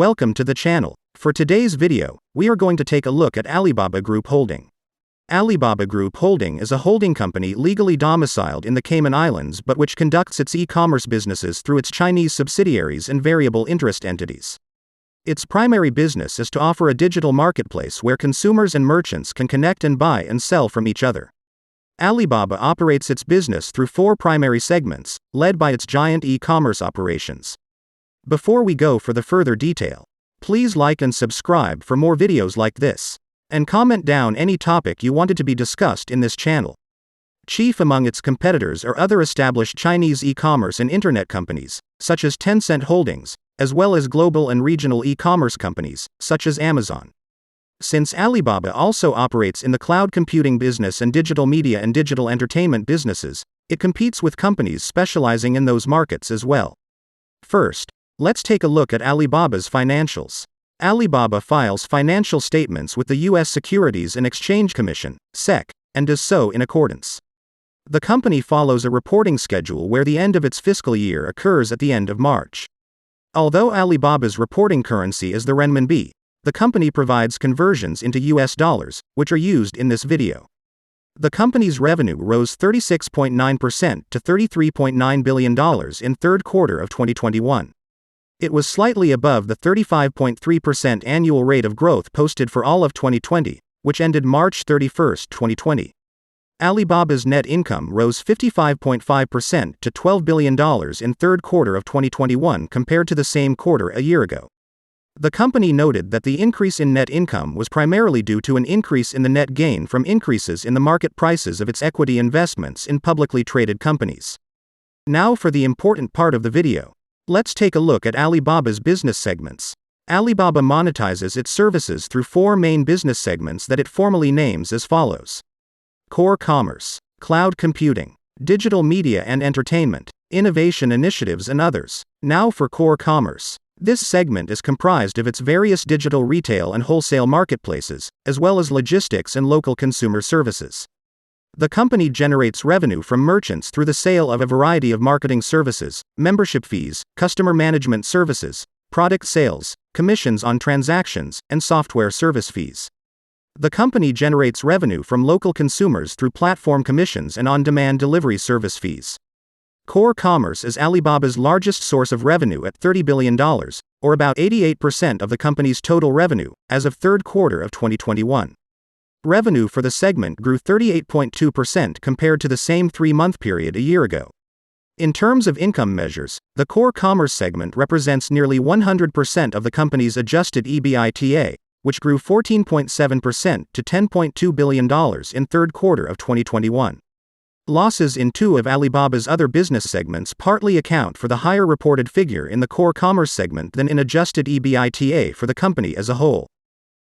Welcome to the channel. For today's video, we are going to take a look at Alibaba Group Holding. Alibaba Group Holding is a holding company legally domiciled in the Cayman Islands but which conducts its e-commerce businesses through its Chinese subsidiaries and variable interest entities. Its primary business is to offer a digital marketplace where consumers and merchants can connect and buy and sell from each other. Alibaba operates its business through four primary segments, led by its giant e-commerce operations. Before we go for the further detail, please like and subscribe for more videos like this, and comment down any topic you wanted to be discussed in this channel. Chief among its competitors are other established Chinese e-commerce and internet companies, such as Tencent Holdings, as well as global and regional e-commerce companies, such as Amazon. Since Alibaba also operates in the cloud computing business and digital media and digital entertainment businesses, it competes with companies specializing in those markets as well. First, let's take a look at Alibaba's financials. Alibaba files financial statements with the U.S. Securities and Exchange Commission, SEC, and does so in accordance. The company follows a reporting schedule where the end of its fiscal year occurs at the end of March. Although Alibaba's reporting currency is the renminbi, the company provides conversions into US dollars, which are used in this video. The company's revenue rose 36.9% to $33.9 billion in third quarter of 2021. It was slightly above the 35.3% annual rate of growth posted for all of 2020, which ended March 31, 2020. Alibaba's net income rose 55.5% to $12 billion in third quarter of 2021 compared to the same quarter a year ago. The company noted that the increase in net income was primarily due to an increase in the net gain from increases in the market prices of its equity investments in publicly traded companies. Now for the important part of the video. Let's take a look at Alibaba's business segments. Alibaba monetizes its services through four main business segments that it formally names as follows: Core Commerce, Cloud Computing, Digital Media and Entertainment, Innovation Initiatives and others. Now for Core Commerce. This segment is comprised of its various digital retail and wholesale marketplaces, as well as logistics and local consumer services. The company generates revenue from merchants through the sale of a variety of marketing services, membership fees, customer management services, product sales, commissions on transactions, and software service fees. The company generates revenue from local consumers through platform commissions and on-demand delivery service fees. Core Commerce is Alibaba's largest source of revenue at $30 billion, or about 88% of the company's total revenue, as of third quarter of 2021. Revenue for the segment grew 38.2% compared to the same three-month period a year ago. In terms of income measures, the Core Commerce segment represents nearly 100% of the company's adjusted EBITDA, which grew 14.7% to $10.2 billion in third quarter of 2021. Losses in two of Alibaba's other business segments partly account for the higher reported figure in the Core Commerce segment than in adjusted EBITDA for the company as a whole.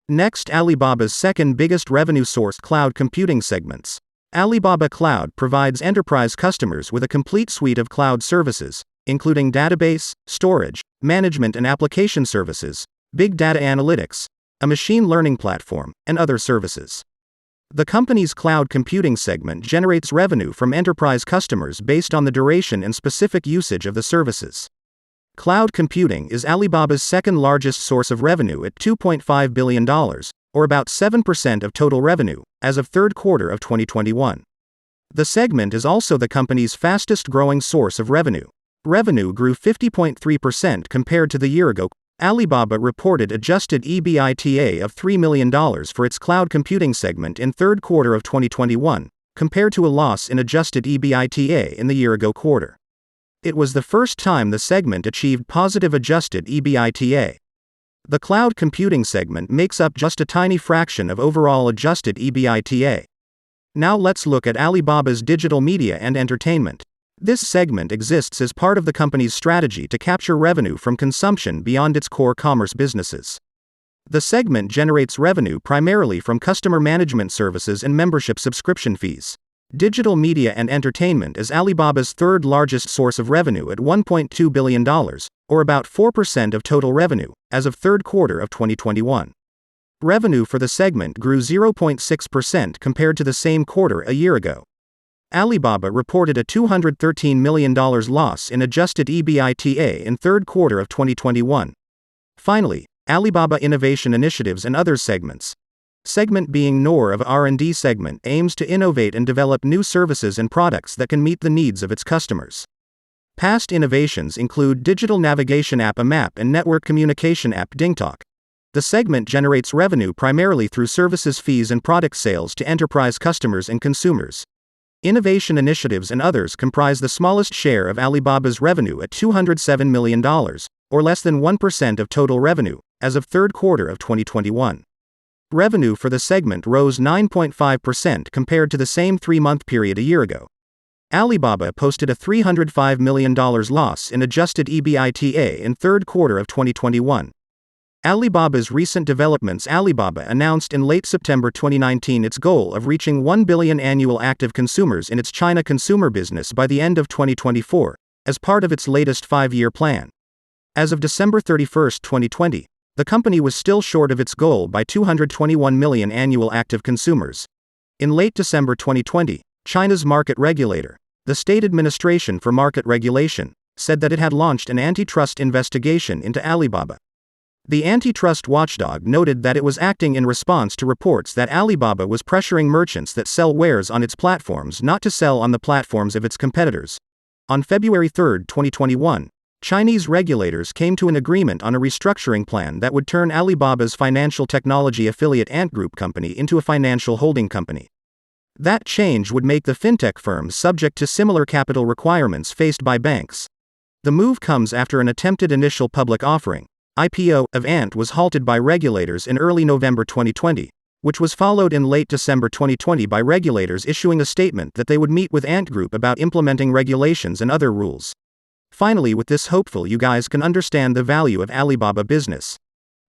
Next, Alibaba's second biggest revenue source, Cloud Computing segments. Alibaba Cloud provides enterprise customers with a complete suite of cloud services, including database, storage, management and application services, big data analytics, a machine learning platform, and other services. The company's cloud computing segment generates revenue from enterprise customers based on the duration and specific usage of the services. Cloud computing is Alibaba's second largest source of revenue at $2.5 billion, or about 7% of total revenue, as of third quarter of 2021. The segment is also the company's fastest growing source of revenue. Revenue grew 50.3% compared to the year ago. Alibaba reported adjusted EBITDA of $3 million for its cloud computing segment in third quarter of 2021, compared to a loss in adjusted EBITDA in the year-ago quarter. It was the first time the segment achieved positive adjusted EBITDA. The cloud computing segment makes up just a tiny fraction of overall adjusted EBITDA. Now let's look at Alibaba's digital media and entertainment. This segment exists as part of the company's strategy to capture revenue from consumption beyond its core commerce businesses. The segment generates revenue primarily from customer management services and membership subscription fees. Digital media and entertainment is Alibaba's third largest source of revenue at $1.2 billion, or about 4% of total revenue, as of third quarter of 2021. Revenue for the segment grew 0.6% compared to the same quarter a year ago. Alibaba reported a $213 million loss in adjusted EBITDA in third quarter of 2021. Finally, Alibaba Innovation Initiatives and Others segments. Segment being NOR of R&D segment aims to innovate and develop new services and products that can meet the needs of its customers. Past innovations include digital navigation app AMAP and network communication app DingTalk. The segment generates revenue primarily through services fees and product sales to enterprise customers and consumers. Innovation Initiatives and Others comprise the smallest share of Alibaba's revenue at $207 million, or less than 1% of total revenue, as of third quarter of 2021. Revenue for the segment rose 9.5% compared to the same three-month period a year ago. Alibaba posted a $305 million loss in adjusted EBITDA in third quarter of 2021. Alibaba's recent developments. Alibaba announced in late September 2019 its goal of reaching 1 billion annual active consumers in its China consumer business by the end of 2024, as part of its latest 5-year plan. As of December 31, 2020, the company was still short of its goal by 221 million annual active consumers. In late December 2020, China's market regulator, the State Administration for Market Regulation, said that it had launched an antitrust investigation into Alibaba. The antitrust watchdog noted that it was acting in response to reports that Alibaba was pressuring merchants that sell wares on its platforms not to sell on the platforms of its competitors. On February 3, 2021, Chinese regulators came to an agreement on a restructuring plan that would turn Alibaba's financial technology affiliate Ant Group company into a financial holding company. That change would make the fintech firm subject to similar capital requirements faced by banks. The move comes after an attempted initial public offering, IPO, of Ant was halted by regulators in early November 2020, which was followed in late December 2020 by regulators issuing a statement that they would meet with Ant Group about implementing regulations and other rules. Finally, with this hopeful you guys can understand the value of Alibaba business.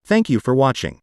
Thank you for watching.